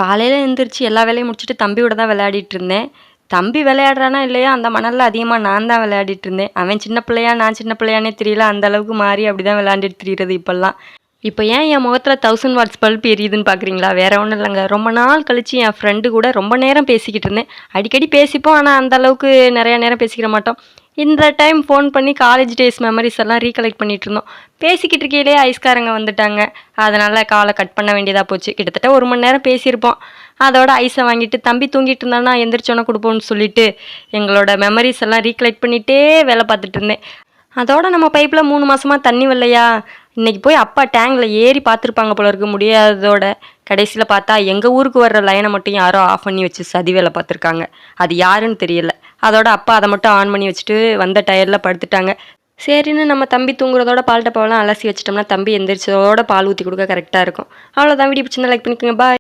காலையில் எழுந்திரிச்சு எல்லா வேலையும் முடிச்சுட்டு தம்பியோட தான் விளையாடிட்டு இருந்தேன். தம்பி விளையாடுறானா இல்லையா அந்த மணலில் அதிகமாக நான் தான் விளையாடிட்டு இருந்தேன். அவன் சின்ன பிள்ளையா நான் சின்ன பிள்ளையானே தெரியல, அந்த அளவுக்கு மாறி அப்படி தான் விளையாண்டுட்டு திரியிறது இப்போல்லாம். இப்போ ஏன் என் முகத்தில் 1000 வாட்ஸ் பல்ப் எரியுதுன்னு பார்க்குறீங்களா? வேற ஒன்றும் இல்லைங்க. ரொம்ப நாள் கழிச்சு என் ஃப்ரெண்டு கூட ரொம்ப நேரம் பேசிக்கிட்டு இருந்தேன். அடிக்கடி பேசிப்போம், ஆனால் அந்த அளவுக்கு நிறைய நேரம் பேசிக்கிற மாட்டோம். இந்த டைம் ஃபோன் பண்ணி காலேஜ் டேஸ் மெமரிஸ் எல்லாம் ரீகலெக்ட் பண்ணிட்டு இருந்தோம். பேசிக்கிட்டு இருக்கையிலே ஐஸ்காரங்க வந்துட்டாங்க. அதனால காலை கட் பண்ண வேண்டியதாக போச்சு. கிட்டத்தட்ட 1 மணி நேரம் பேசியிருப்போம். அதோட ஐஸை வாங்கிட்டு தம்பி தூங்கிட்டு இருந்தானா எந்திரிச்சோன்னே கொடுப்போம்னு சொல்லிட்டு எங்களோட மெமரிஸ் எல்லாம் ரீகலெக்ட் பண்ணிகிட்டே வேலை பார்த்துட்டு இருந்தேன். அதோட நம்ம பைப்பில் 3 மாசமாக தண்ணி வரலையா, இன்னைக்கு போய் அப்பா டேங்கில் ஏறி பார்த்துருப்பாங்க போல இருக்கு முடியாததோட. கடைசியில் பார்த்தா எங்கள் ஊருக்கு வர்ற லைனை மட்டும் யாரோ ஆஃப் பண்ணி வச்சு சதி வேலை பார்த்துருக்காங்க. அது யாருன்னு தெரியல. அதோட அப்பா அதை மட்டும் ஆன் பண்ணி வச்சுட்டு வந்த டயரில் படுத்துட்டாங்க. சரின்னு நம்ம தம்பி தூங்குறதோட பால் டப்பாவெல்லாம் அலசி வச்சிட்டோம்னா தம்பி எந்திரிச்சதோட பால் ஊற்றி கொடுக்க கரெக்டாக இருக்கும். அவ்வளோதான். வீடியோ பிடிச்சிருந்தா லைக் பண்ணிக்கோங்க. பாய்.